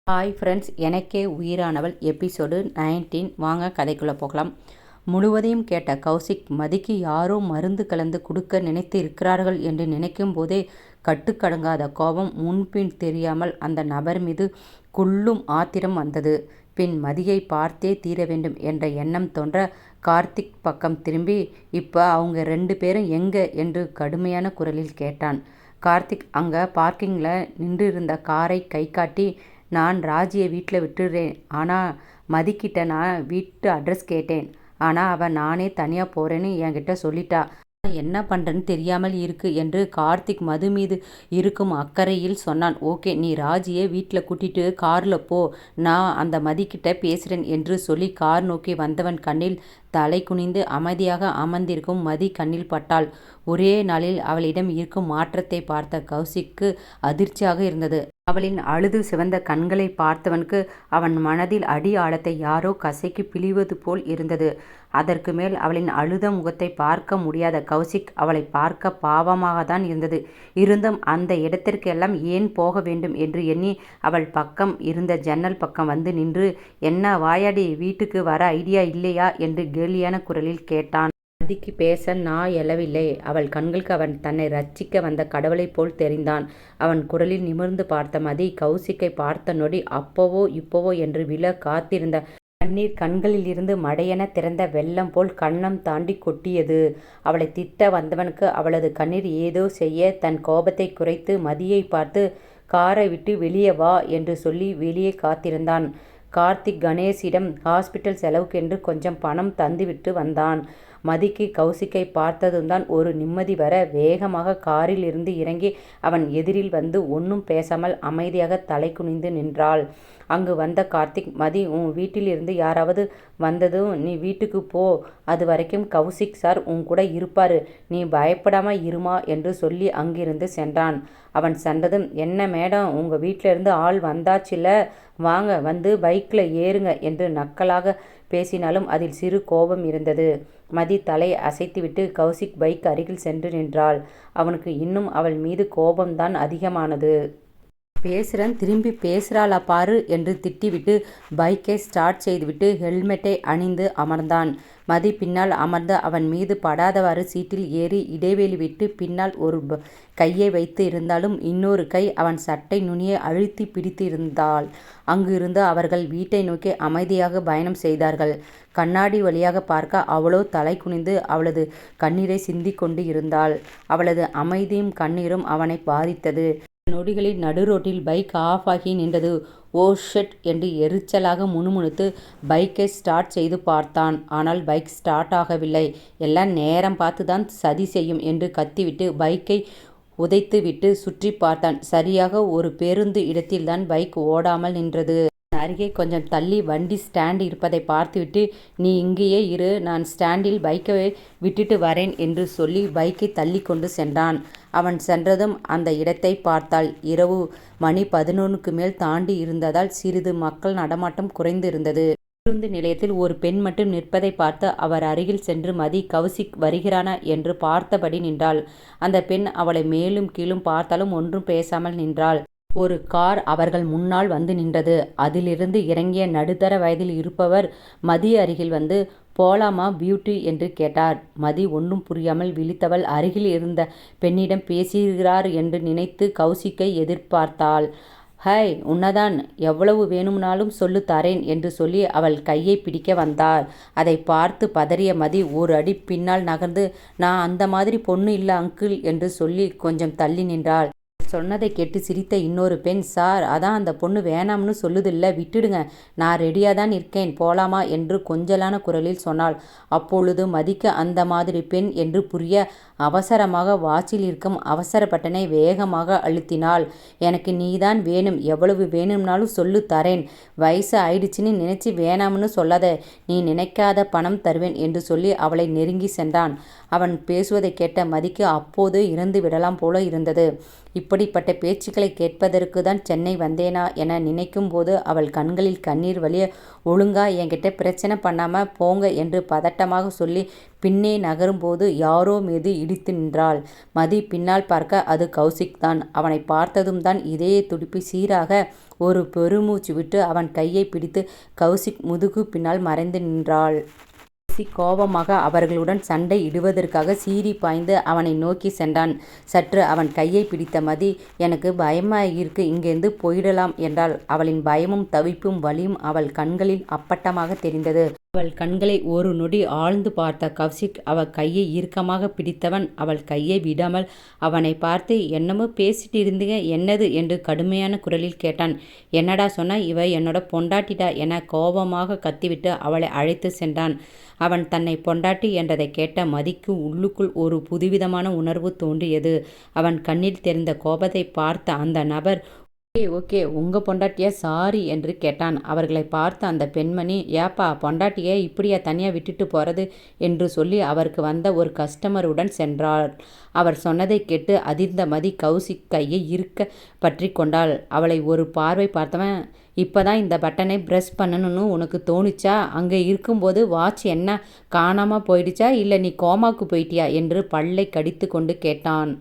Hi friends, எனக்கே உயிரானவள் episode 19. வாங்க கதைக்குள்ளே போகலாம். முழுவதையும் கேட்ட கௌசிக் மதிக்கு யாரோ மருந்து கலந்து கொடுக்க நினைத்து இருக்கிறார்கள் என்று நினைக்கும் போதே கட்டுக்கடங்காத கோபம் முன்பின் தெரியாமல் அந்த நபர் மீது கொள்ளும் ஆத்திரம் வந்தது. பின் மதியை பார்த்தே தீர வேண்டும் என்ற எண்ணம் தோன்ற கார்த்திக் பக்கம் திரும்பி, இப்போ அவங்க 2 பேரும் எங்கே என்று கடுமையான குரலில் கேட்டான். கார்த்திக் அங்கே பார்க்கிங்கில் நின்றிருந்த காரை கை காட்டி, நான் ராஜியை வீட்டில் விட்டுடுறேன். ஆனால் மதிக்கிட்ட நான் வீட்டு அட்ரஸ் கேட்டேன். ஆனால் அவள் நானே தனியாக போகிறேன்னு என்கிட்ட சொல்லிட்டா. என்ன பண்ணுறேன்னு தெரியாமல் இருக்கு என்று கார்த்திக் மது மீது இருக்கும் அக்கறையில் சொன்னான். ஓகே, நீ ராஜியை வீட்டில் கூட்டிட்டு காரில் போ, நான் அந்த மதிக்கிட்ட பேசுகிறேன் என்று சொல்லி கார் நோக்கி வந்தவன் கண்ணில் தலை குனிந்து அமைதியாக அமர்ந்திருக்கும் மதி கண்ணில் பட்டாள். ஒரே நாளில் அவளிடம் இருக்கும் மாற்றத்தை பார்த்த கௌசிக்கு அதிர்ச்சியாக இருந்தது. அவளின் அழுது சிவந்த கண்களை பார்த்தவனுக்கு அவன் மனதில் அடி ஆழத்தை யாரோ கசைக்கு பிழிவது போல் இருந்தது. அதற்கு மேல் அவளின் அழுத முகத்தை பார்க்க முடியாத கௌசிக் அவளை பார்க்க பாவமாகத்தான் இருந்தது. இருந்தும் அந்த இடத்திற்கெல்லாம் ஏன் போக வேண்டும் என்று எண்ணி அவள் பக்கம் இருந்த ஜன்னல் பக்கம் வந்து நின்று, என்ன வாயாடி, வீட்டுக்கு வர ஐடியா இல்லையா என்று கேலியான குரலில் கேட்டான். மதிக்கு பேச நான் எழவில்லை. அவள் கண்களுக்கு அவன் தன்னை ரட்சிக்க வந்த கடவுளைப் போல் தெரிந்தான். அவன் குரலில் நிமிர்ந்து பார்த்த மதி கௌசிக்கை பார்த்த நொடி அப்போவோ இப்போவோ என்று விழ காத்திருந்த கண்ணீர் கண்களில் இருந்து மடையென திறந்த வெள்ளம் போல் கன்னம் தாண்டி கொட்டியது. அவளை திட்ட வந்தவனுக்கு அவளது கண்ணீர் ஏதோ செய்ய தன் கோபத்தை குறைத்து மதியை பார்த்து, காரை விட்டு வெளியே வா என்று சொல்லி வெளியே காத்திருந்தான். கார்த்திக் கணேஷிடம் ஹாஸ்பிட்டல் செலவுக்கென்று கொஞ்சம் பணம் தந்துவிட்டு வந்தான். மதிக்கு கௌசிக்கை பார்த்ததும் தான் ஒரு நிம்மதி வர வேகமாக காரில் இருந்து இறங்கி அவன் எதிரில் வந்து ஒன்றும் பேசாமல் அமைதியாக தலை குனிந்து நின்றாள். அங்கு வந்த கார்த்திக், மதி, உன் வீட்டிலிருந்து யாராவது வந்ததும் நீ வீட்டுக்கு போ, அது வரைக்கும் கௌசிக் சார் உன் கூட இருப்பாரு, நீ பயப்படாமல் இருமா என்று சொல்லி அங்கிருந்து சென்றான். அவன் சென்றதும், என்ன மேடம், உங்கள் வீட்டிலிருந்து ஆள் வந்தாச்சுல, வாங்க வந்து பைக்கில் ஏறுங்க என்று நக்கலாக பேசினாலும் அதில் சிறு கோபம் இருந்தது. மதி தலை அசைத்துவிட்டு கௌசிக் பைக் அருகில் சென்று நின்றாள். அவனுக்கு இன்னும் அவள் மீது கோபம்தான் அதிகமானது. பேசுகிறேன், திரும்பி பேசுகிறாளா பாரு என்று திட்டிவிட்டு பைக்கை ஸ்டார்ட் செய்துவிட்டு ஹெல்மெட்டை அணிந்து அமர்ந்தான். மதி பின்னால் அமர்ந்து அவன் மீது படாதவாறு சீட்டில் ஏறி இடைவெளி விட்டு பின்னால் ஒரு கையை வைத்து இருந்தாலும் இன்னொரு கை அவன் சட்டை நுனியை அழுத்தி பிடித்து இருந்தாள். அங்கு இருந்து அவர்கள் வீட்டை நோக்கி அமைதியாக பயணம் செய்தார்கள். கண்ணாடி வழியாக பார்க்க அவளோ தலை குனிந்து அவளது கண்ணீரை சிந்தி கொண்டு இருந்தாள். அவளது அமைதியும் கண்ணீரும் அவனை பாதித்தது. நொடிகளில் நடுரோட்டில் பைக் ஆஃப் ஆகி நின்றது. ஓ ஷெட் என்று எரிச்சலாக முணுமுணுத்து பைக்கை ஸ்டார்ட் செய்து பார்த்தான். ஆனால் பைக் ஸ்டார்ட் ஆகவில்லை. எல்லாம் நேரம் பார்த்து தான் சதி செய்யும் என்று கத்திவிட்டு பைக்கை உதைத்து விட்டு சுற்றி பார்த்தான். சரியாக ஒரு பேருந்து இடத்தில்தான் பைக் ஓடாமல் நின்றது. அருகே கொஞ்சம் தள்ளி வண்டி ஸ்டாண்ட் இருப்பதை பார்த்துவிட்டு, நீ இங்கேயே இரு, நான் ஸ்டாண்டில் பைக்கை விட்டுட்டு வரேன் என்று சொல்லி பைக்கை தள்ளி கொண்டு சென்றான். அவன் சென்றதும் அந்த இடத்தை பார்த்தாள். இரவு மணி 11க்கு மேல் தாண்டி இருந்ததால் சிறிது மக்கள் நடமாட்டம் குறைந்து இருந்தது. பேருந்து நிலையத்தில் ஒரு பெண் மட்டும் நிற்பதை பார்த்து அவர் அருகில் சென்று மதி கௌசிக் வருகிறானா என்று பார்த்தபடி நின்றாள். அந்த பெண் அவளை மேலும் கீழும் பார்த்தாலும் ஒன்றும் பேசாமல் நின்றாள். ஒரு கார் அவர்கள் முன்னால் வந்து நின்றது. அதிலிருந்து இறங்கிய நடுத்தர வயதில் இருப்பவர் மதி அருகில் வந்து, போலாமா பியூட்டி என்று கேட்டார். மதி ஒன்றும் புரியாமல் விழித்தவள் அருகில் இருந்த பெண்ணிடம் பேசுகிறார் என்று நினைத்து கௌசிக்கை எதிர்பார்த்தாள். ஹாய், உன்னதான், எவ்வளவு வேணும்னாலும் சொல்லு, தரேன் என்று சொல்லி அவள் கையை பிடிக்க வந்தார். அதை பார்த்து பதறிய மதி ஒரு அடி பின்னால் நகர்ந்து, நான் அந்த மாதிரி பொண்ணு இல்லை அங்கிள் என்று சொல்லி கொஞ்சம் தள்ளி நின்றாள். சொன்னதை கேட்டு சிரித்த இன்னொரு பெண், சார், அதான் அந்த பொண்ணு வேணாம்னு சொல்லுதில்ல, விட்டுடுங்க, நான் ரெடியாக தான் இருக்கேன், போலாமா என்று கொஞ்சலான குரலில் சொன்னாள். அப்பொழுது மதிக்கு அந்த மாதிரி பெண் என்று புரிய அவசரமாக வாட்சில் இருக்கும் அவசர பட்டனை வேகமாக அழுத்தினாள். எனக்கு நீதான் வேணும், எவ்வளவு வேணும்னாலும் சொல்லு, தரேன், வயசு ஆயிடுச்சுன்னு நினைச்சு வேணாம்னு சொல்லாத, நீ நினைக்காத பணம் தருவேன் என்று சொல்லி அவளை நெருங்கி சென்றான். அவன் பேசுவதை கேட்ட மதிக்கு அப்போது இறந்து விடலாம் போல இருந்தது. இப்படிப்பட்ட பேச்சுக்களை கேட்பதற்கு தான் சென்னை வந்தேனா என நினைக்கும் போது அவள் கண்களில் கண்ணீர் வழிய, ஒழுங்கா என்கிட்ட பிரச்சனை பண்ணாம போங்க என்று பதட்டமாக சொல்லி பின்னே நகரும்போது யாரோ மீது இடித்து நின்றாள். மதி பின்னால் பார்க்க அது கௌசிக் தான். அவனை பார்த்ததும் தான் இதய துடிப்பு சீராக ஒரு பெருமூச்சு விட்டு அவன் கையை பிடித்து கௌசிக் முதுகு பின்னால் மறைந்து நின்றாள். கோபமாக அவர்களுடன் சண்டை இடுவதற்காக சீறி பாய்ந்து அவனை நோக்கி சென்றான். சற்று அவன் கையை பிடித்த மதி, எனக்கு பயமாயிருக்கு, இங்கேருந்து போயிடலாம் என்றாள். அவளின் பயமும் தவிப்பும் வலியும் அவள் கண்களில் அப்பட்டமாக தெரிந்தது. அவள் கண்களை ஒரு நொடி ஆழ்ந்து பார்த்த கௌசிக் அவள் கையை இறுக்கமாக பிடித்தவன் அவள் கையை விடாமல் அவனை பார்த்து, என்னமோ பேசிட்டு இருந்தீங்க, என்னது என்று கடுமையான குரலில் கேட்டான். என்னடா சொன்ன, இவ என்னோட பொண்டாட்டிடா என கோபமாக கத்திவிட்டு அவளை அழைத்து சென்றான். அவன் தன்னை பொண்டாட்டி என்றதை கேட்ட மதிக்கு உள்ளுக்குள் ஒரு புதுவிதமான உணர்வு தோன்றியது. அவன் கண்ணில் தெரிந்த கோபத்தை பார்த்த அந்த நபர், ஓகே உங்க பொண்டாட்டியா, சாரி என்று கேட்டான். அவர்களை பார்த்த அந்த பெண்மணி, ஏப்பா பொண்டாட்டியை இப்படியா தனியாக விட்டுட்டு போகிறது என்று சொல்லி அவருக்கு வந்த ஒரு கஸ்டமருடன் சென்றாள். அவர் சொன்னதை கேட்டு அதிர்ந்த மதி கௌசிக் கையை இருக்க பற்றி கொண்டாள். அவளை ஒரு பார்வை பார்த்தவன், இப்போதான் இந்த பட்டனை ப்ரெஸ் பண்ணணும்னு உனக்கு தோணுச்சா? அங்கே இருக்கும்போது வாட்ச் என்ன காணாமல் போயிடுச்சா, இல்லை நீ கோமாக்கு போயிட்டியா என்று பல்லை கடித்து கொண்டு கேட்டான்.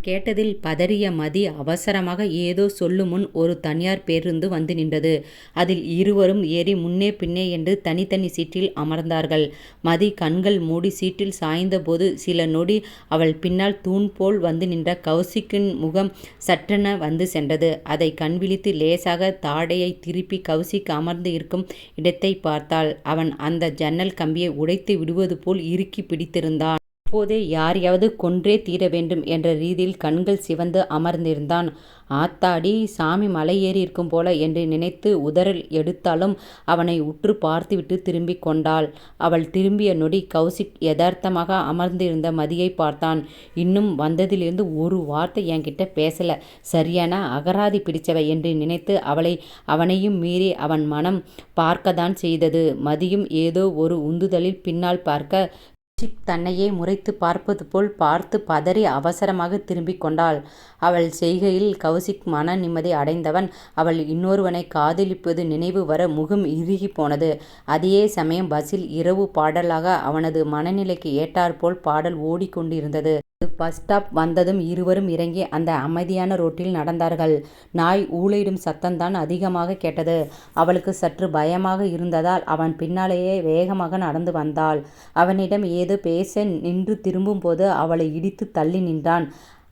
கேட்டதில் பதறிய மதி அவசரமாக ஏதோ சொல்லும் முன் ஒரு தனியார் பேருந்து வந்து நின்றது. அதில் இருவரும் ஏறி முன்னே பின்னே என்று தனித்தனி சீட்டில் அமர்ந்தார்கள். மதி கண்கள் மூடி சீட்டில் சாய்ந்தபோது சில நொடி அவள் பின்னால் தூண் போல் வந்து நின்ற கௌசிக்கின் முகம் சற்றென வந்து சென்றது. அதை கண்விழித்து லேசாக தாடையை திருப்பி கௌசிக் அமர்ந்து இருக்கும் இடத்தை பார்த்தாள். அவன் அந்த ஜன்னல் கம்பியை உடைத்து விடுவது போல் இறுக்கி பிடித்திருந்தான். அப்போதே யாரையாவது கொன்றே தீர வேண்டும் என்ற ரீதியில் கண்கள் சிவந்து அமர்ந்திருந்தான். ஆத்தாடி, சாமி மலை ஏறி இருக்கும் போல என்று நினைத்து உதறல் எடுத்தாலும் அவனை உற்று பார்த்துவிட்டு திரும்பி கொண்டாள். அவள் திரும்பிய நொடி கௌசிக் யதார்த்தமாக அமர்ந்திருந்த மதியை பார்த்தான். இன்னும் வந்ததிலிருந்து ஒரு வார்த்தை என்கிட்ட பேசல, சரியான அகராதி பிடிச்சவை என்று நினைத்து அவனையும் மீறி அவன் மனம் பார்க்கத்தான் செய்தது. மதியும் ஏதோ ஒரு உந்துதலில் பின்னால் பார்க்க தன்னையே முறைத்து பார்ப்பது போல் பார்த்து பதறி அவசரமாக திரும்பிக் கொண்டாள். அவள் செய்கையில் கௌசிக் மன நிம்மதி அடைந்தவன் அவள் இன்னொருவனை காதலிப்பது நினைவு வர முகம் இறுகி போனது. அதே சமயம் பஸ்ஸில் இரவு பாடலாக அவனது மனநிலைக்கு ஏற்றாற்போல் பாடல் ஓடிக்கொண்டிருந்தது. பஸ் ஸ்டாப் வந்ததும் இருவரும் இறங்கி அந்த அமைதியான ரோட்டில் நடந்தார்கள். நாய் ஊளையிடும் சத்தம்தான் அதிகமாக கேட்டது. அவளுக்கு சற்று பயமாக இருந்ததால் அவன் பின்னாலேயே வேகமாக நடந்து வந்தாள். அவனிடம் ஏதோ பேச நின்று திரும்பும் போது அவளை இடித்து தள்ளி நின்றான்.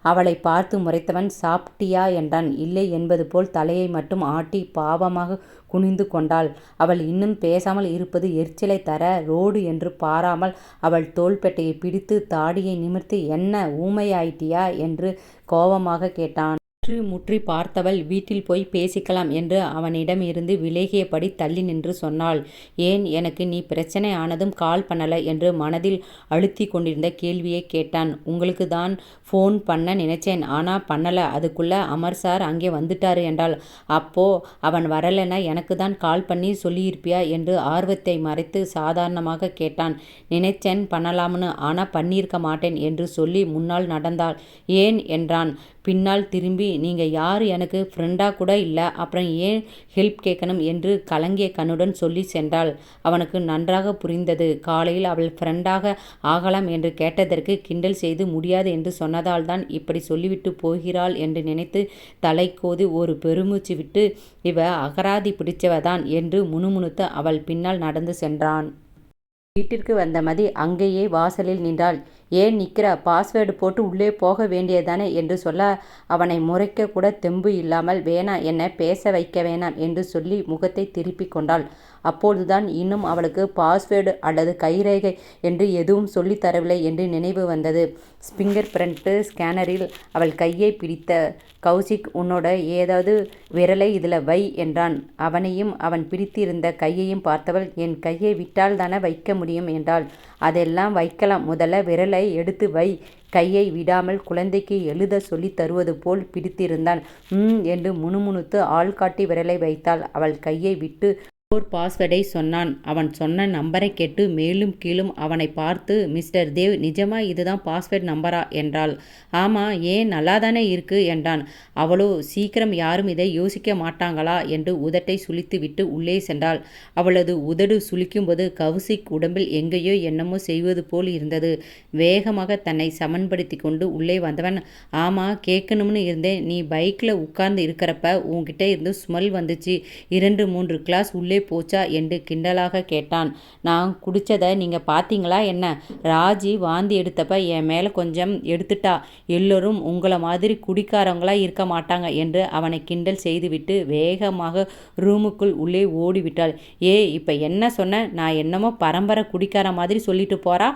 அவளை பார்த்து முறைத்தவன், சாப்பிட்டியா என்றான். இல்லை என்பது போல் தலையை மட்டும் ஆட்டி பாவமாக குனிந்து கொண்டாள். அவள் இன்னும் பேசாமல் இருப்பது எரிச்சலை தர ரோடு என்று பாராமல் அவள் தோள்பட்டையை பிடித்து தாடியை நிமிர்த்தி, என்ன ஊமையாயிட்டியா என்று கோபமாக கேட்டான். முற்றி பார்த்தவள், வீட்டில் போய் பேசிக்கலாம் என்று அவனிடம் இருந்து விலகியபடி தள்ளி நின்று சொன்னாள். ஏன், எனக்கு நீ பிரச்சனை ஆனதும் கால் பண்ணலை என்று மனதில் அழுத்தி கொண்டிருந்த கேள்வியை கேட்டான். உங்களுக்கு தான் ஃபோன் பண்ண நினைச்சேன், ஆனால் பண்ணலை, அதுக்குள்ள அமர் சார் அங்கே வந்துட்டாரு என்றாள். அப்போ அவன் வரலைன்னா எனக்கு தான் கால் பண்ணி சொல்லியிருப்பியா என்று ஆர்வத்தை மறைத்து சாதாரணமாக கேட்டான். நினைச்சேன் பண்ணலாம்னு, ஆனால் பண்ணியிருக்க மாட்டேன் என்று சொல்லி முன்னால் நடந்தாள். ஏன் என்றான். பின்னால் திரும்பி, நீங்கள் யார், எனக்கு ஃப்ரெண்டாக கூட இல்லை, அப்புறம் ஏன் ஹெல்ப் கேட்கணும் என்று கலங்கிய கண்ணுடன் சொல்லி சென்றாள். அவனுக்கு நன்றாக புரிந்தது. காலையில் அவள் ஃப்ரெண்டாக ஆகலாம் என்று கேட்டதற்கு கிண்டல் செய்து முடியாது என்று சொன்னதால் தான் இப்படி சொல்லிவிட்டு போகிறாள் என்று நினைத்து தலை கோதி ஒரு பெருமூச்சு விட்டு, இவ அகராதி பிடிச்சவதான் என்று முணுமுணுத்து அவள் பின்னால் நடந்து சென்றான். வீட்டிற்கு வந்த மதி அங்கேயே வாசலில் நின்றாள். ஏன் நிற்கிற, பாஸ்வேர்டு போட்டு உள்ளே போக வேண்டியதானே என்று சொல்ல அவனை முறைக்க கூட தெம்பு இல்லாமல், வேணாம், என்னை பேச வைக்க வேணாம் என்று சொல்லி முகத்தை திருப்பி கொண்டாள். அப்பொழுதுதான் இன்னும் அவளுக்கு பாஸ்வேர்டு அல்லது கைரேகை என்று எதுவும் சொல்லித்தரவில்லை என்று நினைவு வந்தது. ஃபிங்கர் பிரிண்ட் ஸ்கேனரில் அவள் கையை பிடித்த கௌசிக், உன்னோட ஏதாவது விரலை இதில் வை என்றான். அவனையும் அவன் பிடித்திருந்த கையையும் பார்த்தவள், என் கையை விட்டால் தானே வைக்க முடியும் என்றாள். அதெல்லாம் வைக்கலாம், முதல்ல விரலை எடுத்து வை. கையை விடாமல் குழந்தைக்கு எழுத சொல்லி தருவது போல் பிடித்திருந்தான். என்று முணுமுணுத்து ஆள்காட்டி விரலை வைத்தாள். அவள் கையை விட்டு பாஸ்வேர்டை சொன்னான். அவன் சொன்ன நம்பரை கேட்டு மேலும் கீழும் அவனை பார்த்து, மிஸ்டர் தேவ், நிஜமா இதுதான் பாஸ்வேர்ட் நம்பரா என்றாள். ஆமா, ஏன் நல்லாதானே இருக்கு என்றான். அவளோ, சீக்கிரம் யாரும் இதை யோசிக்க மாட்டாங்களா என்று உதட்டை சுளித்து விட்டு உள்ளே சென்றாள். அவளது உதடு சுளிக்கும்போது கௌசிக் உடம்பில் எங்கேயோ என்னமோ செய்வது போல் இருந்தது. வேகமாக தன்னை சமன்படுத்தி கொண்டு உள்ளே வந்தவன், ஆமா, கேட்கணும்னு இருந்தேன். நீ பைக்கில் உட்கார்ந்து இருக்கிறப்ப உன்கிட்ட இருந்து ஸ்மெல் வந்துச்சு. 2-3 கிளாஸ் உள்ளே போச்சா என்று கிண்டலாக கேட்டான். நான் குடிச்சதை நீங்க பார்த்தீங்களா என்ன? ராஜி வாந்தி எடுத்தப்ப என் மேல கொஞ்சம் எடுத்துட்டா. எல்லோரும் உங்களை மாதிரி குடிக்காரவங்களா இருக்க மாட்டாங்க என்று அவனை கிண்டல் செய்துவிட்டு வேகமாக ரூமுக்குள் உள்ளே ஓடிவிட்டாள். இப்ப என்ன சொன்ன? நான் என்னமோ பரம்பரை குடிக்கார மாதிரி சொல்லிட்டு போறா.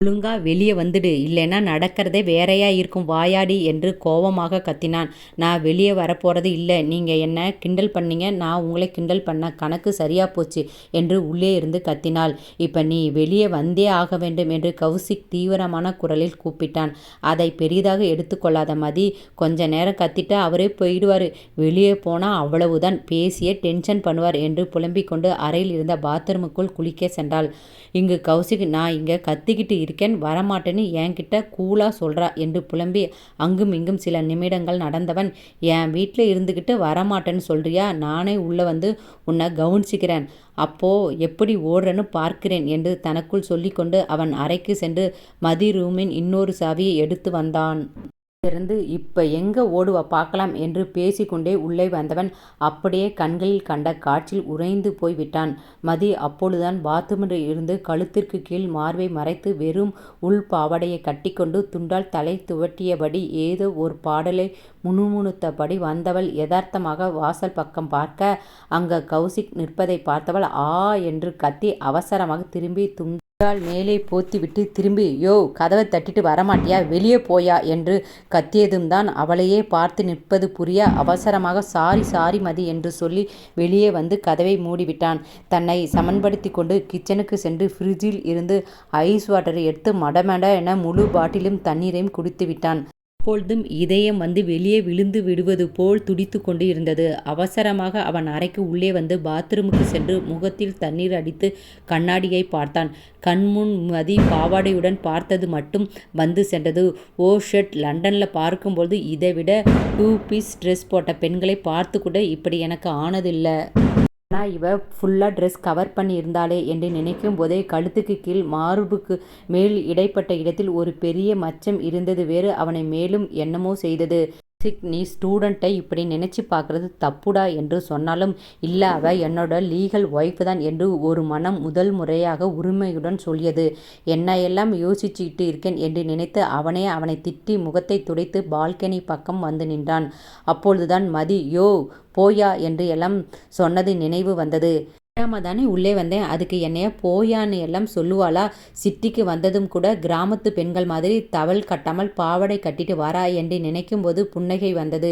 ஒழுங்கா வெளியே வந்துடு, இல்லைன்னா நடக்கிறதே வேறையா இருக்கும், வாயாடி என்று கோபமாக கத்தினான். நான் வெளியே வரப்போறது இல்லை. நீங்க என்ன கிண்டல் பண்ணீங்க, நான் உங்களை கிண்டல் பண்ண, கணக்கு சரியா போச்சு என்று உள்ளே இருந்து கத்தினாள். இப்ப நீ வெளியே வந்தே ஆக வேண்டும் என்று கௌசிக் தீவிரமான குரலில் கூப்பிட்டான். அதை பெரிதாக எடுத்துக்கொள்ளாத மதி, கொஞ்ச நேரம் கத்திட்டு அவரே போயிடுவாரு, வெளியே போனா அவ்வளவுதான், பேசியே டென்ஷன் பண்ணுவார் என்று புலம்பிக் கொண்டு அறையில் இருந்த பாத்ரூமுக்குள் குளிக்க சென்றாள். இங்கு கௌசிக், நான் இங்க கத்திக்கிட்டு இருக்கேன், வரமாட்டேன்னு என்கிட்ட கூலா சொல்றா என்று புலம்பி அங்கும் இங்கும் சில நிமிடங்கள் நடந்தவன், என் வீட்டில் இருந்துக்கிட்டு வரமாட்டேன்னு சொல்றியா? நானே உள்ள வந்து உன்னை கவனிச்சுக்கிறேன், அப்போ எப்படி ஓடுறன்னு பார்க்கிறேன் என்று தனக்குள் சொல்லிக்கொண்டு அவன் அறைக்கு சென்று மதி ரூமின் இன்னொரு சாவியை எடுத்து வந்தான். இருந்து இப்ப எங்க ஓடுவ பார்க்கலாம் என்று பேசிக்கொண்டே உள்ளே வந்தவன் அப்படியே கண்களில் கண்ட காட்சியில் உறைந்து போய் விட்டான். மதி அப்பொழுதுதான் பாத்ரூமில் இருந்து கழுத்திற்கு கீழ் மார்பை மறைத்து வெறும் உள் பாவாடையை கட்டிக்கொண்டு துண்டால் தலை துவட்டியபடி ஏதோ ஒரு பாடலை முணுமுணுத்தபடி வந்தவள் யதார்த்தமாக வாசல் பக்கம் பார்க்க, அங்க கௌசிக் நிற்பதை பார்த்தவள் ஆ என்று கத்தி அவசரமாக திரும்பி துண்டால் மேலே போத்திவிட்டு திரும்பி, யோ, கதவை தட்டிட்டு வரமாட்டியா, வெளியே போயா என்று கத்தியதும் தான் அவளையே பார்த்து நிற்பது புரிய அவசரமாக சாரி சாரி மதி என்று சொல்லி வெளியே வந்து கதவை மூடிவிட்டான். தன்னை சமன்படுத்தி கொண்டு கிச்சனுக்கு சென்று ஃப்ரிட்ஜில் இருந்து ஐஸ் வாட்டரை எடுத்து மடமட என முழு பாட்டிலும் தண்ணீரையும் குடித்து விட்டான். அப்பொழுதும் இதயம் வந்து வெளியே விழுந்து விடுவது போல் துடித்து கொண்டு இருந்தது. அவசரமாக அவன் அறைக்கு உள்ளே வந்து பாத்ரூமுக்கு சென்று முகத்தில் தண்ணீர் அடித்து கண்ணாடியை பார்த்தான். கண்முன் மதி பாவாடையுடன் பார்த்தது மட்டும் வந்து சென்றது. ஓ ஷெட், லண்டனில் பார்க்கும்போது இதைவிட 2 பீஸ் ட்ரெஸ் போட்ட பெண்களை பார்த்து கூட இப்படி எனக்கு ஆனதில்லை. ஆனால் இவ ஃபுல்லாக ட்ரெஸ் கவர் பண்ணி இருந்தாளே என்று நினைக்கும் போதே கழுத்துக்கு கீழ் மார்புக்கு மேல் இடைப்பட்ட இடத்தில் ஒரு பெரிய மச்சம் இருந்தது வேறு அவனை மேலும் என்னமோ செய்தது. நீ ஸ்டூடெண்ட்டை இப்படி நினச்சி பார்க்குறது தப்புடா என்று சொன்னாலும், இல்லை, அவ என்னோட லீகல் ஒய்ஃப் தான் என்று ஒரு மனம் முதல் முறையாக உரிமையுடன் சொல்லியது. என்னையெல்லாம் யோசிச்சுக்கிட்டு இருக்கேன் என்று நினைத்து அவனை திட்டி முகத்தை துடைத்து பால்கனி பக்கம் வந்து நின்றான். அப்பொழுதுதான் மதி, யோ போயா என்று எல்லாம் சொன்னது நினைவு வந்தது. தானே உள்ளே வந்தேன், அதுக்கு என்னைய போயான்னு எல்லாம் சொல்லுவாளா? சிட்டிக்கு வந்ததும் கூட கிராமத்து பெண்கள் மாதிரி தவள் கட்டாமல் பாவாடை கட்டிட்டு வரா என்று நினைக்கும் போது புன்னகை வந்தது.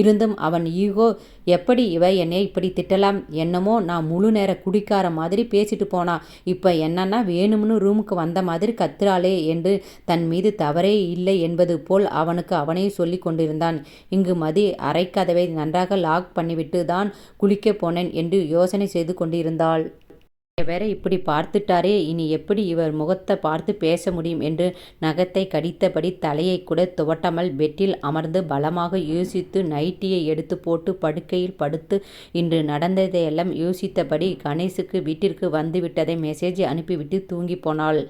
இருந்தும் அவன் ஈகோ, எப்படி இவ என்னை இப்படி திட்டலாம்? என்னமோ நான் முழு நேர குடிக்கார மாதிரி பேசிட்டு போனா, இப்போ என்னன்னா வேணும்னு ரூமுக்கு வந்த மாதிரி கத்துறாளே என்று தன் மீது தவறே இல்லை என்பது போல் அவனுக்கு அவனே சொல்லி கொண்டிருந்தான். இங்கு மதி அறைக்கதவை நன்றாக லாக் பண்ணிவிட்டு தான் குளிக்க போனேன் என்று யோசனை செய்து கொண்டிருந்தாள். வேற இப்படி பார்த்துட்டாரே, இனி எப்படி இவர் முகத்தை பார்த்து பேச முடியும் என்று நகத்தை கடித்தபடி தலையை கூட துவட்டாமல் பெட்டில் அமர்ந்து பலமாக யோசித்து நைட்டியை எடுத்து போட்டு படுக்கையில் படுத்து இன்று நடந்ததையெல்லாம் யோசித்தபடி கணேஷுக்கு வீட்டிற்கு வந்துவிட்டதை மெசேஜ் அனுப்பிவிட்டு தூங்கி போனாள்.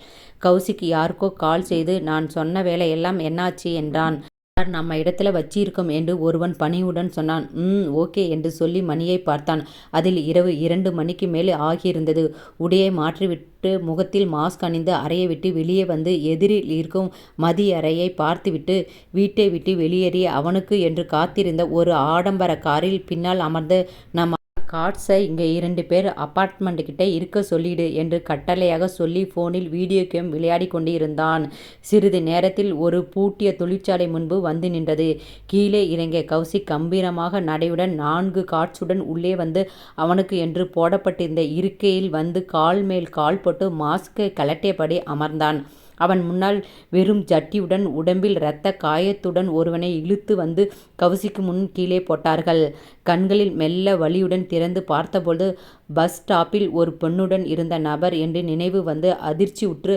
கௌசிக் யாருக்கோ கால் செய்து, நான் சொன்ன வேலையெல்லாம் என்னாச்சு என்றான். நம்ம இடத்துல வச்சிருக்கோம் என்று ஒருவன் பணிவுடன் சொன்னான். ஓகே என்று சொல்லி மணியை பார்த்தான். அதில் இரவு 2 மணிக்கு மேல் ஆகியிருந்தது. உடையை மாற்றிவிட்டு முகத்தில் மாஸ்க் அணிந்து அறையை விட்டு வெளியே வந்து எதிரில் இருக்கும் மதி அறையை பார்த்துவிட்டு வீட்டை விட்டு வெளியேறி அவனுக்கு என்று காத்திருந்த ஒரு ஆடம்பர காரில் பின்னால் அமர்ந்து, நம்ம கார்ட்ஸை இங்கே 2 பேர் அப்பார்ட்மெண்ட்டுக்கிட்ட இருக்க சொல்லிடு என்று கட்டளையாக சொல்லி ஃபோனில் வீடியோ கேம் விளையாடி கொண்டு இருந்தான். சிறிது நேரத்தில் ஒரு பூட்டிய தொழிற்சாலை முன்பு வந்து நின்றது. கீழே இறங்கிய கௌசிக் கம்பீரமாக நடையுடன் 4 கார்ட்ஸுடன் உள்ளே வந்து அவனுக்கு என்று போடப்பட்டிருந்த இருக்கையில் வந்து கால் மேல் கால் போட்டு மாஸ்கை கலட்டியபடி அமர்ந்தான். அவன் முன்னால் வெறும் ஜட்டியுடன் உடம்பில் இரத்த காயத்துடன் ஒருவனை இழுத்து வந்து கௌசிக்கு முன் கீழே போட்டார்கள். கண்களில் மெல்ல வலியுடன் திறந்து பார்த்தபொழுது பஸ் ஸ்டாப்பில் ஒரு பெண்ணுடன் இருந்த நபர் என்று நினைவு வந்து அதிர்ச்சி உற்று,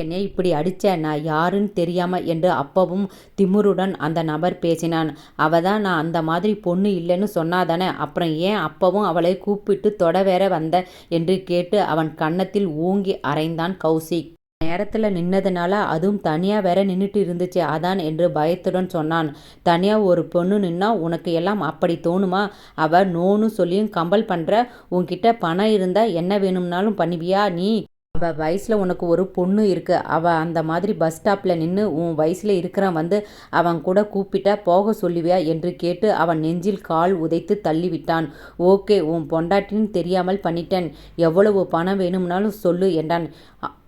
என்னை இப்படி அடிச்ச, நான் யாருன்னு தெரியாம என்று அப்பவும் திமிருடன் அந்த நபர் பேசினான். அவதான் நான் அந்த மாதிரி பொண்ணு இல்லைன்னு சொன்னாதானே, அப்புறம் ஏன் அப்பவும் அவளை கூப்பிட்டு தொட வேற வந்த என்று கேட்டு அவன் கன்னத்தில் ஓங்கி அறைந்தான் கௌசிக். நேரத்துல நின்னதுனால, அதுவும் தனியா வேற நின்னுட்டு இருந்துச்சு அதான் என்று பயத்துடன் சொன்னான். தனியா ஒரு பொண்ணு நின்னா உனக்கு எல்லாம் அப்படி தோணுமா? அவ நோன்னு சொல்லியும் கம்பல் பண்ற? உன்கிட்ட பணம் இருந்தா என்ன வேணும்னாலும் பண்ணுவியா நீ? அவ வயசுல உனக்கு ஒரு பொண்ணு இருக்கு. அவ அந்த மாதிரி பஸ் ஸ்டாப்ல நின்று உன் வயசுல இருக்கிறவன் வந்து அவன் கூட கூப்பிட்டா போக சொல்லுவியா என்று கேட்டு அவன் நெஞ்சில் கால் உதைத்து தள்ளிவிட்டான். ஓகே, உன் பொண்டாட்டின்னு தெரியாமல் பண்ணிட்டேன். எவ்வளவு பணம் வேணும்னாலும் சொல்லு என்றான்.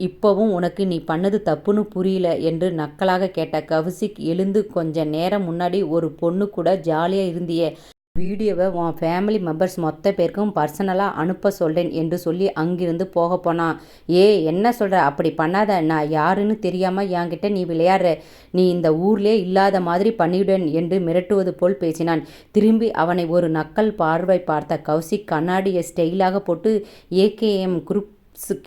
இப்பவும் உனக்கு நீ பண்ணது தப்புன்னு புரியல என்று நக்கலாக கேட்ட கௌசிக் எழுந்து, கொஞ்ச நேரம் முன்னாடி ஒரு பொண்ணு கூட ஜாலியா இருந்தியே, வீடியோவை உன் ஃபேமிலி மெம்பர்ஸ் மொத்த பேருக்கும் பர்சனலாக அனுப்ப சொல்கிறேன் என்று சொல்லி அங்கிருந்து போக போனான். என்ன சொல்கிற? அப்படி பண்ணாத. நான் யாருன்னு தெரியாமல் என்கிட்ட நீ விளையாடுற. நீ இந்த ஊர்லேயே இல்லாத மாதிரி பண்ணிவிடுவேன் என்று மிரட்டுவது போல் பேசினான். திரும்பி அவனை ஒரு நக்கல் பார்வை பார்த்த கௌசிக் கண்ணாடியை ஸ்டைலாக போட்டு, ஏகேஎம் குரூப்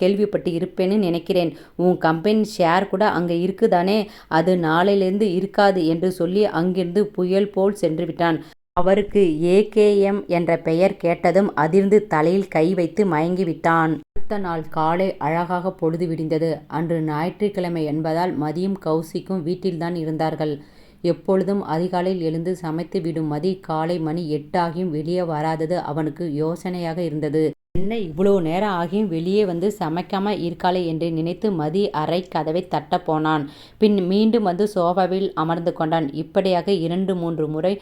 கேள்விப்பட்டு இருப்பேன்னு நினைக்கிறேன். உன் கம்பெனி ஷேர் கூட அங்கே இருக்குதானே? அது நாளையிலேருந்து இருக்காது என்று சொல்லி அங்கிருந்து புயல் போல் சென்று விட்டான். அவருக்கு ஏகேஎம் என்ற பெயர் கேட்டதும் அதிர்ந்து தலையில் கை வைத்து மயங்கிவிட்டான். அடுத்த நாள் காலை அழகாக பொழுது விடிந்தது. அன்று ஞாயிற்றுக்கிழமை என்பதால் மதியும் கௌசிக்கும் வீட்டில்தான் இருந்தார்கள். எப்பொழுதும் அதிகாலையில் எழுந்து சமைத்து விடும் மதி காலை மணி 8 ஆகியும் வெளியே வராதது அவனுக்கு யோசனையாக இருந்தது. என்ன இவ்வளோ நேரம் ஆகியும் வெளியே வந்து சமைக்காம இருக்காளே என்று நினைத்து மதி அறை கதவை தட்ட போனான். பின் மீண்டும் வந்து சோஃபாவில் அமர்ந்து கொண்டான். இப்படியாக 2-3 முறை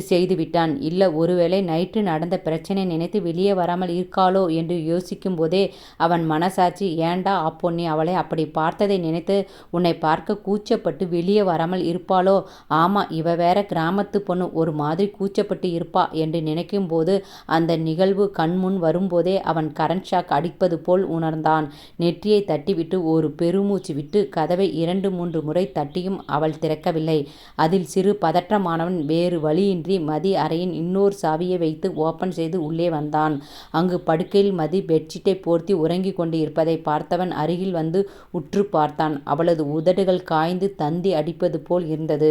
செய்துவிட்டான். இல்லை, ஒருவேளை நைட்டு நடந்த பிரச்சனை நினைத்து வெளியே வராமல் இருக்காளோ என்று யோசிக்கும் போதே அவன் மனசாட்சி, ஏண்டா அப்போ நீ அவளை அப்படி பார்த்ததை நினைத்து உன்னை பார்க்க கூச்சப்பட்டு வெளியே வராமல் இருப்பாளோ? ஆமா, இவ வேற கிராமத்து பொண்ணு, ஒரு மாதிரி கூச்சப்பட்டு இருப்பா என்று நினைக்கும் போது அந்த நிகழ்வு கண்முன் வரும்போதே அவன் கரண்ட் ஷாக் அடிப்பது போல் உணர்ந்தான். நெற்றியை தட்டிவிட்டு ஒரு பெருமூச்சு விட்டு கதவை 2-3 முறை தட்டியும் அவள் திறக்கவில்லை. அதில் சிறு பதற்றமானவன் வேறு வழியின்றி மதி அறையின் இன்னொரு சாவியை வைத்து ஓப்பன் செய்து உள்ளே வந்தான். அங்கு படுக்கையில் மதி பெட்ஷீட்டை போர்த்தி உறங்கிக் கொண்டு இருப்பதை பார்த்தவன் அருகில் வந்து உற்று பார்த்தான். அவளது உதடுகள் காய்ந்து தந்தி அடிப்பது போல் இருந்தது.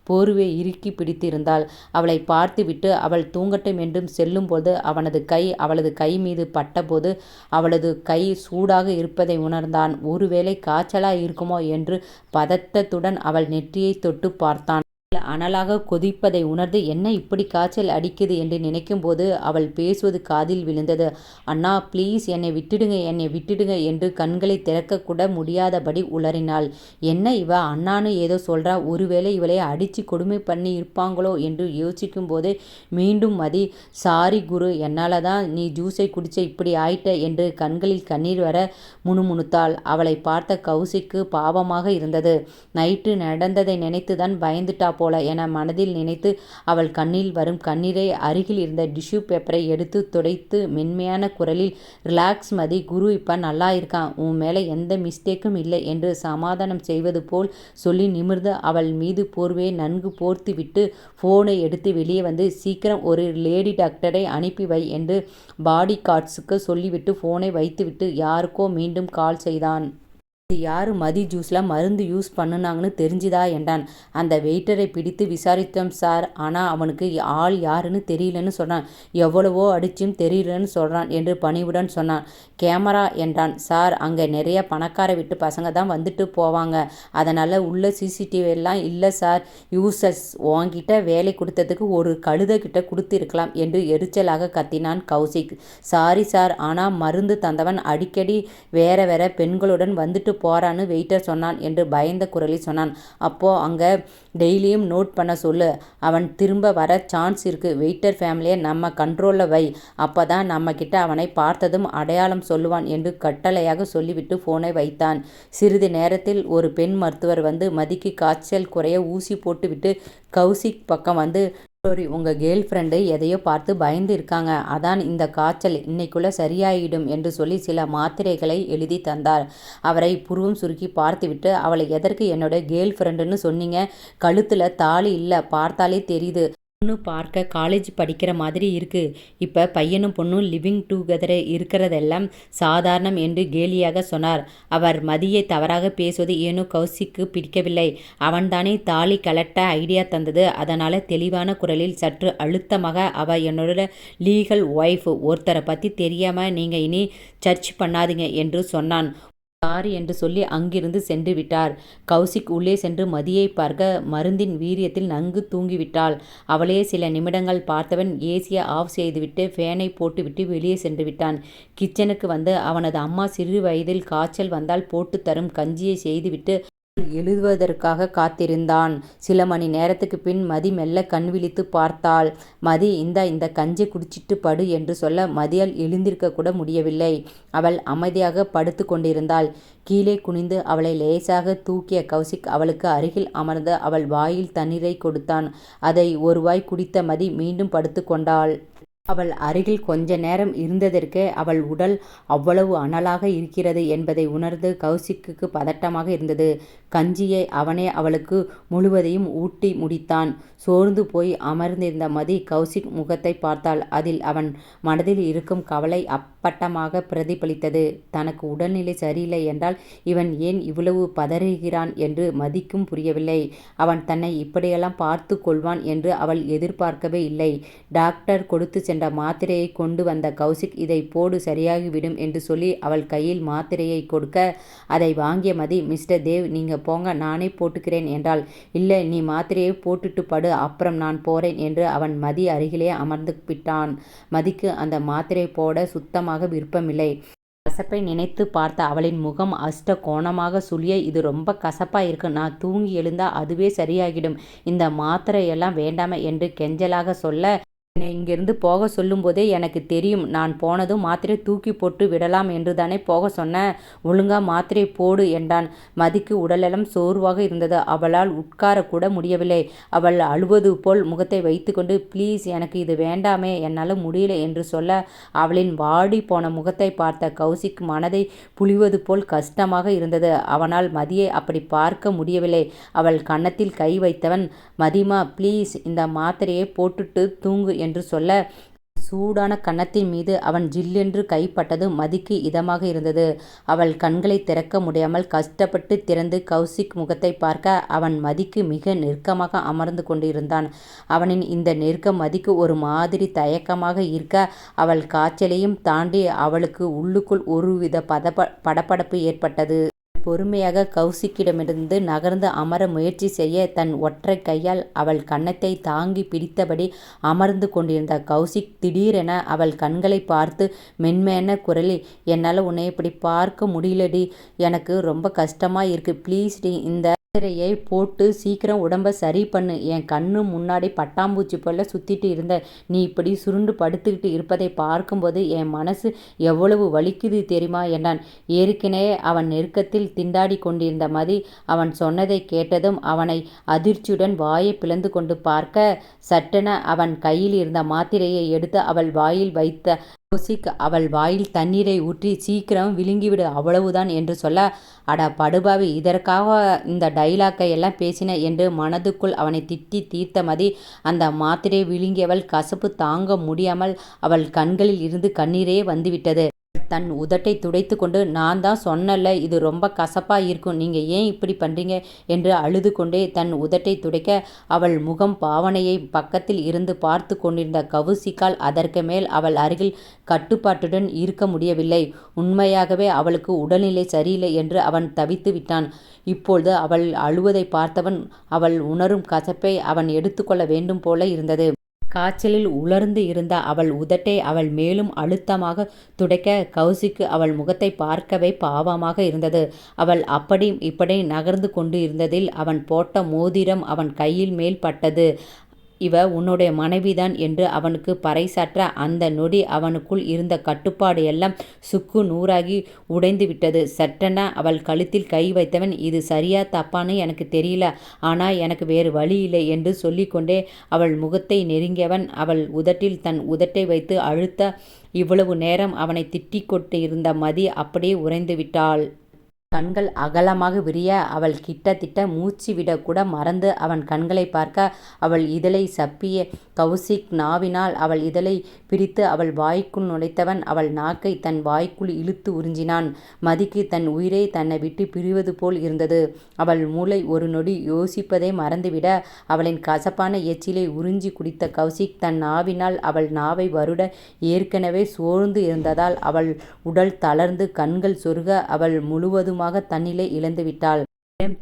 போர்வை இறுக்கி பிடித்திருந்தாள். அவளை பார்த்துவிட்டு அவள் தூங்கட்டும் என்றும் செல்லும்போது அவனது கை அவளது கை மீது பட்டபோது அவளது கை சூடாக இருப்பதை உணர்ந்தான். ஒருவேளை காய்ச்சலா இருக்குமோ என்று பதட்டத்துடன் அவள் நெற்றியை தொட்டு பார்த்தான். அனலாக கொதிப்பதை உணர்ந்து, என்ன இப்படி காய்ச்சல் அடிக்குது என்று நினைக்கும் போது அவள் பேசுவது காதில் விழுந்தது. அண்ணா ப்ளீஸ், என்னை விட்டுடுங்க, என்னை விட்டுடுங்க என்று கண்களை திறக்கக்கூட முடியாதபடி உளறினாள். என்ன இவ அண்ணான்னு ஏதோ சொல்றா, ஒருவேளை இவளை அடித்து கொடுமை பண்ணி இருப்பாங்களோ என்று யோசிக்கும் போதே மீண்டும் மதி, சாரி குரு, என்னால் தான் நீ ஜூஸை குடிச்ச இப்படி ஆயிட்ட என்று கண்களில் கண்ணீர் வர முணுமுணுத்தாள். அவளை பார்த்த கௌசிக்கு பாவமாக இருந்தது. நைட்டு நடந்ததை நினைத்துதான் பயந்துட்டா போல என மனதில் நினைத்து அவள் கண்ணில் வரும் கண்ணீரை அருகில் இருந்த டிஷ்யூ பேப்பரை எடுத்து துடைத்து மென்மையான குரலில், ரிலாக்ஸ் மதி, குரு இப்ப நல்லா இருக்கான், உன் மேல எந்த மிஸ்டேக்கும் இல்லை என்று சமாதானம் செய்வது போல் சொல்லி நிமிர்ந்து அவள் மீது போர்வையை நன்கு போர்த்து விட்டு போனை எடுத்து வெளியே வந்து, சீக்கிரம் ஒரு லேடி டாக்டரை அனுப்பி வை என்று பாடி கார்ட்ஸுக்கு சொல்லிவிட்டு போனை வைத்துவிட்டு யாருக்கோ மீண்டும் கால் செய்தான். இது யாரு? மதி ஜூஸில் மருந்து யூஸ் பண்ணுனாங்கன்னு தெரிஞ்சுதா என்றான். அந்த வெயிட்டரை பிடித்து விசாரித்தோம் சார், ஆனால் அவனுக்கு ஆள் யாருன்னு தெரியலன்னு சொன்னான். எவ்வளவோ அடிச்சும் தெரியலன்னு சொல்கிறான் என்று பணிவுடன் சொன்னான். கேமரா என்றான். சார், அங்கே நிறைய பணக்கார வீட்டு பசங்க தான் வந்துட்டு போவாங்க, அதனால் உள்ள சிசிடிவி எல்லாம் இல்லை சார். யூசர்ஸ் வாங்கிட்ட வேலை கொடுத்ததுக்கு ஒரு கழுதைக்கிட்ட கொடுத்துருக்கலாம் என்று எரிச்சலாக கத்தினான் கௌசிக். சாரி சார், ஆனால் மருந்து தந்தவன் அடிக்கடி வேற வேற பெண்களுடன் வந்துட்டு போறான்னு வெயிட்டர் சொன்னான் என்று பயந்த குரலில் சொன்னான். அப்போ அங்க டெய்லியும் நோட் பண்ண சொல்லு, அவன் திரும்ப வர சான்ஸ் இருக்கு. வெயிட்டர் ஃபேமிலியை நம்ம கண்ட்ரோலில் வை, அப்பதான் நம்ம கிட்ட அவனை பார்த்ததும் அடையாளம் சொல்லுவான் என்று கட்டளையாக சொல்லிவிட்டு போனை வைத்தான். சிறிது நேரத்தில் ஒரு பெண் மருத்துவர் வந்து மதிக்கு காய்ச்சல் குறைய ஊசி போட்டுவிட்டு கௌசிக் பக்கம் வந்து, சாரி, உங்க கேர்ள் ஃப்ரெண்டு எதையோ பார்த்து பயந்து இருக்காங்க, அதான் இந்த காய்ச்சல் இன்னைக்குள்ள சரியாயிடும் என்று சொல்லி சில மாத்திரைகளை எழுதி தந்தார். அவரை புருவம் சுருக்கி பார்த்துவிட்டு, அவளை எதற்கு என்னோட கேர்ள் ஃப்ரெண்டுன்னு சொன்னீங்க? கழுத்துல தாலி இல்ல, பார்த்தாலே தெரியுது. பொண்ணு பார்க்க காலேஜ் படிக்கிற மாதிரி இருக்கு. இப்ப பையனும் பொண்ணும் லிவிங் டுகெதர் இருக்கிறதெல்லாம் சாதாரணம் என்று கேலியாக சொன்னார். அவர் மதியை தவறாக பேசுவது ஏனோ கௌசிக்கு பிடிக்கவில்லை. அவன்தானே தாலி கலட்ட ஐடியா தந்தது. அதனால தெளிவான குரலில் சற்று அழுத்தமாக, அவ என்னோட லீகல் ஒய்ஃப், ஒருத்தரை பத்தி தெரியாம நீங்க இனி சர்ச் பண்ணாதீங்க என்று சொன்னான். சாரி என்று சொல்லி அங்கிருந்து சென்று விட்டார். கௌசிக் உள்ளே சென்று மதியை பார்க்க மருந்தின் வீரியத்தில் நன்கு தூங்கிவிட்டாள். அவளே சில நிமிடங்கள் பார்த்தவன் ஏசியை ஆஃப் செய்துவிட்டு ஃபேனை போட்டுவிட்டு வெளியே சென்று விட்டான். கிச்சனுக்கு வந்து அவனது அம்மா சிறு வயதில் காய்ச்சல் வந்தால் போட்டு தரும் கஞ்சியை செய்துவிட்டு எழுதுவதற்காக காத்திருந்தான். சில மணி நேரத்துக்கு பின் மதி மெல்ல கண் விழித்து பார்த்தாள். மதி, இந்த கஞ்சி குடிச்சிட்டு படு என்று சொல்ல மதியால் எழுந்திருக்க கூட முடியவில்லை. அவள் அமைதியாக படுத்து கொண்டிருந்தாள். கீழே குனிந்து அவளை லேசாக தூக்கிய கௌசிக் அவளுக்கு அருகில் அமர்ந்து அவள் வாயில் தண்ணீரை கொடுத்தான். அதை ஒரு வாய் குடித்த மதி மீண்டும் படுத்து கொண்டாள். அவள் அருகில் கொஞ்ச நேரம் இருந்ததற்கே அவள் உடல் அவ்வளவு அனலாக இருக்கிறது என்பதை உணர்ந்து கௌசிக்கு பதட்டமாக இருந்தது. கஞ்சியை அவனே அவளுக்கு முழுவதையும் ஊட்டி முடித்தான். சோர்ந்து போய் அமர்ந்திருந்த மதி கௌசிக் முகத்தை பார்த்தாள். அதில் அவன் மனதில் இருக்கும் கவலை அப்பட்டமாக பிரதிபலித்தது. தனக்கு உடல்நிலை சரியில்லை என்றால் இவன் ஏன் இவ்வளவு பதறுகிறான் என்று மதிக்கும் புரியவில்லை. அவன் தன்னை இப்படியெல்லாம் பார்த்து கொள்வான் என்று அவள் எதிர்பார்க்கவே இல்லை. டாக்டர் கொடுத்து சென்ற மாத்திரையை கொண்டு வந்த கௌசிக், இதை போடு, சரியாகிவிடும் என்று சொல்லி அவள் கையில் மாத்திரையை கொடுக்க அதை வாங்கிய மதி, மிஸ்டர் தேவ், நீங்க போங்க, நானே போட்டுக்கிறேன் என்றாள். இல்லை, நீ மாத்திரையை போட்டுட்டு படு, அப்புறம் நான் போறேன் என்று அவன் மதி அருகிலே அமர்ந்து விட்டான். மதிக்கு அந்த மாத்திரை போட சுத்தமாக விருப்பமில்லை. கசப்பை நினைத்து பார்த்த அவளின் முகம் அஷ்ட கோணமாக சுழிய, இது ரொம்ப கசப்பா இருக்கு, நான் தூங்கி எழுந்தா அதுவே சரியாகிடும், இந்த மாத்திரையெல்லாம் வேண்டாமே என்று கெஞ்சலாக சொல்ல, என்னை இங்கிருந்து போக சொல்லும்போதே எனக்கு தெரியும், நான் போனதும் மாத்திரை தூக்கி போட்டு விடலாம் என்று தானே போக சொன்னேன், ஒழுங்கா மாத்திரை போடு என்றான். மதிக்கு உடலெல்லாம் சோர்வாக இருந்தது. அவளால் உட்காரக்கூட முடியவில்லை. அவள் அழுவது போல் முகத்தை வைத்துக்கொண்டு, ப்ளீஸ், எனக்கு இது வேண்டாமே, என்னால் முடியல என்று சொல்ல, அவளின் வாடி போன முகத்தை பார்த்த கௌசிக் மனதை புழிவது போல் கஷ்டமாக இருந்தது. அவனால் மதியை அப்படி பார்க்க முடியவில்லை. அவள் கன்னத்தில் கை வைத்தவன், மதிமா ப்ளீஸ், இந்த மாத்திரையை போட்டுட்டு தூங்கு என்று சொல்ல, சூடான கன்னத்தின் மீது அவன் ஜில்லென்று கைப்பட்டது மதிக்கு இதமாக இருந்தது. அவள் கண்களை திறக்க முடியாமல் கஷ்டப்பட்டு திறந்து கௌசிக் முகத்தை பார்க்க, அவன் மதிக்கு மிக நெருக்கமாக அமர்ந்து கொண்டிருந்தான். அவனின் இந்த நெருக்கம் மதிக்கு ஒரு மாதிரி தயக்கமாக இருக்க, அவள் காய்ச்சலையும் தாண்டி அவளுக்கு உள்ளுக்குள் ஒருவித படபடப்பு ஏற்பட்டது. பொறுமையாக கௌசிக்கிடமிருந்து நகர்ந்து அமர முயற்சி செய்ய, தன் ஒற்றை கையால் அவள் கன்னத்தை தாங்கி பிடித்தபடி அமர்ந்து கொண்டிருந்த கௌசிக் திடீரென அவள் கண்களை பார்த்து மென்மையான குரலில், என்னால் உன்னை இப்படி பார்க்க முடியலடி, எனக்கு ரொம்ப கஷ்டமா இருக்கு, ப்ளீஸ் டி, இந்த மாத்திரையை போட்டு சீக்கிரம் உடம்ப சரி பண்ணு, என் கண்ணு முன்னாடி பட்டாம்பூச்சி போல சுத்திட்டு இருந்த நீ இப்படி சுருண்டு படுத்துக்கிட்டு இருப்பதை பார்க்கும்போது என் மனசு எவ்வளவு வலிக்குது தெரியுமா என்றான். ஏற்கனவே அவன் நெருக்கத்தில் திண்டாடி கொண்டிருந்த மதி அவன் சொன்னதை கேட்டதும் அவனை அதிர்ச்சியுடன் வாயை பிளந்து கொண்டு பார்க்க, சட்டென அவன் கையில் இருந்த மாத்திரையை எடுத்து அவள் வாயில் வைத்த கௌசிக் அவள் வாயில் தண்ணீரை ஊற்றி, சீக்கிரம் விழுங்கிவிடு, அவ்வளவுதான் என்று சொல்ல, அட படுபாவி, இதற்காக இந்த டைலாக்கை எல்லாம் பேசின என்று மனதுக்குள் அவனை திட்டி தீர்த்த மதி அந்த மாத்திரை விழுங்கியவள் கசப்பு தாங்க முடியாமல் அவள் கண்களில் இருந்து கண்ணீரே வந்துவிட்டது. தன் உதட்டை துடைத்து கொண்டு, நான் தான் சொன்னல, இது ரொம்ப கசப்பா இருக்கும், நீங்க ஏன் இப்படி பண்றீங்க என்று அழுது கொண்டே தன் உதட்டை துடைக்க, அவள் முகம் பாவனையை பக்கத்தில் இருந்து பார்த்து கொண்டிருந்த கௌசிக்கால் அதற்கு மேல் அவள் அருகில் கட்டுப்பாட்டுடன் இருக்க முடியவில்லை. உண்மையாகவே அவளுக்கு உடல்நிலை சரியில்லை என்று அவன் தவித்து விட்டான். இப்பொழுது அவள் அழுவதை பார்த்தவன் அவள் உணரும் கசப்பை அவன் எடுத்துக்கொள்ள வேண்டும் போல இருந்தது. காய்ச்சலில் உலர்ந்து இருந்த அவள் உதட்டை அவள் மேலும் அழுத்தமாக துடைக்க, கௌசிக்கு அவள் முகத்தை பார்க்கவே பாவமாக இருந்தது. அவள் அப்படி இப்படி நகர்ந்து கொண்டு இருந்ததில் அவன் போட்ட மோதிரம் அவன் கையில் மேல் பட்டது. இவ உன்னுடைய மனைவிதான் என்று அவனுக்கு பறைசாற்ற அந்த நொடி அவனுக்குள் இருந்த கட்டுப்பாடு எல்லாம் சுக்கு நூறாகி உடைந்து விட்டது. சட்டென அவள் கழுத்தில் கை வைத்தவன், இது சரியா தப்பான்னு எனக்கு தெரியல, ஆனா எனக்கு வேறு வழி இல்லை என்று சொல்லிக்கொண்டே அவள் முகத்தை நெருங்கியவன் அவள் உதட்டில் தன் உதட்டை வைத்து அழுத்த. இவ்வளவு நேரம் அவனை திட்டிக் கொண்டிருந்த மதி அப்படியே உறைந்து விட்டாள். கண்கள் அகலமாக விரிய அவள் கிட்டத்தட்ட மூச்சு விடக்கூட மறந்து அவன் கண்களை பார்க்க, அவள் இதழை சப்பிய கௌசிக் நாவினால் அவள் இதழை பிரித்து அவள் வாய்க்குள் நுழைத்தவன் அவள் நாக்கை தன் வாய்க்குள் இழுத்து உறிஞ்சினான். மதிக்கு தன் உயிரை தன்னை விட்டு பிரிவது போல் இருந்தது. அவள் மூளை ஒரு நொடி யோசிப்பதை மறந்துவிட அவளின் கசப்பான எச்சிலை உறிஞ்சி குடித்த கௌசிக் தன் நாவினால் அவள் நாவை வருட ஏற்கனவே சோர்ந்து இருந்ததால் அவள் உடல் தளர்ந்து கண்கள் சொருக அவள் முழுவதுமாக தன்னிலை இழந்துவிட்டாள்.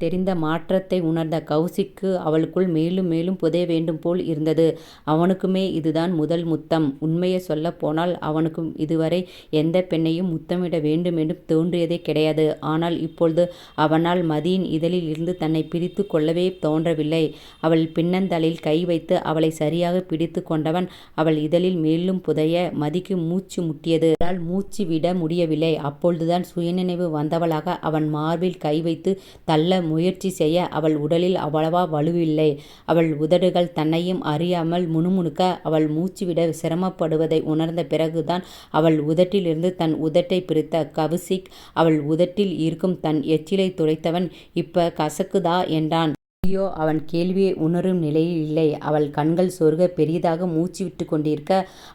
தெரிந்த மாற்றத்தை உணர்ந்த கௌசிக்கு அவளுக்குள் மேலும் மேலும் புதைய வேண்டும் போல் இருந்தது. அவனுக்குமே இதுதான் முதல் முத்தம். உண்மையை சொல்ல போனால் அவனுக்கு இதுவரை எந்த பெண்ணையும் முத்தமிட வேண்டும் என்று தோன்றியதே கிடையாது. ஆனால் இப்பொழுது அவனால் மதியின் இதழில் இருந்து தன்னை பிரித்து கொள்ளவே தோன்றவில்லை. அவள் பின்னந்தலையில் கை வைத்து அவளை சரியாக பிடித்து கொண்டவன் அவள் இதழில் மேலும் புதைய மதிக்கு மூச்சு முட்டியது. அவளால் மூச்சு விட முடியவில்லை. அப்பொழுதுதான் சுயநினைவு வந்தவளாக அவன் மார்பில் கை வைத்து தள்ள முயற்சி செய்ய அவள் உடலில் அவ்வளவா வலுவில்லை. அவள் உதடுகள் தன்னையும் அறியாமல் முணுமுணுக்க அவள் மூச்சுவிட சிரமப்படுவதை உணர்ந்த பிறகுதான் அவள் உதட்டிலிருந்து தன் உதட்டை பிரித்த கௌசிக் அவள் உதட்டில் இருக்கும் தன் எச்சிலை துடைத்தவன், இப்ப கசக்குதா என்றான். ஐயோ, அவன் கேள்வியை உணரும் நிலையில் இல்லை. அவள் கண்கள் சொருக பெரிதாக மூச்சு விட்டு கொண்டிருக்க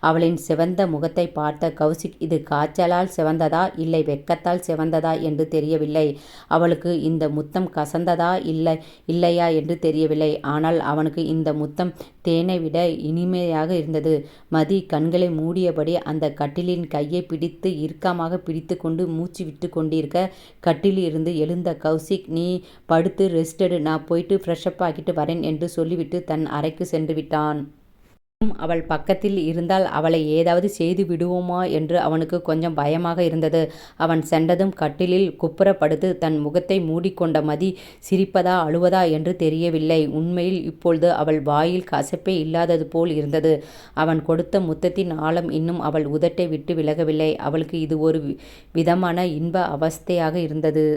அவளின் சிவந்த முகத்தை பார்த்த கௌசிக், இது காய்ச்சலால் சிவந்ததா இல்லை வெட்கத்தால் சிவந்ததா என்று தெரியவில்லை. அவளுக்கு இந்த முத்தம் கசந்ததா இல்லையா என்று தெரியவில்லை. ஆனால் அவனுக்கு இந்த முத்தம் தேனை விட இனிமையாக இருந்தது. மதி கண்களை மூடியபடி அந்த கட்டிலின் கையை பிடித்து இறுக்கமாக பிடித்து கொண்டு மூச்சு விட்டு கொண்டிருக்க கட்டிலில் இருந்து எழுந்த கௌசிக், நீ படுத்து ரெஸ்ட் எடு, நான் போயிட்டு ஃப்ரெஷ்அப் ஆகிட்டு வரேன் என்று சொல்லிவிட்டு தன் அறைக்கு சென்று விட்டான். அவள் பக்கத்தில் இருந்தால் அவளை ஏதாவது செய்து விடுவோமா என்று அவனுக்கு கொஞ்சம் பயமாக இருந்தது. அவன் சென்றதும் கட்டிலில் குப்புறப்படுத்து தன் முகத்தை மூடிக்கொண்ட மதி சிரிப்பதா அழுவதா என்று தெரியவில்லை. உண்மையில் இப்பொழுது அவள் வாயில் கசப்பே இல்லாதது போல் இருந்தது. அவன் கொடுத்த முத்தத்தின் ஆழம் இன்னும் அவள் உதட்டை விட்டு விலகவில்லை. அவளுக்கு இது ஒரு விதமான இன்ப அவஸ்தையாக இருந்தது.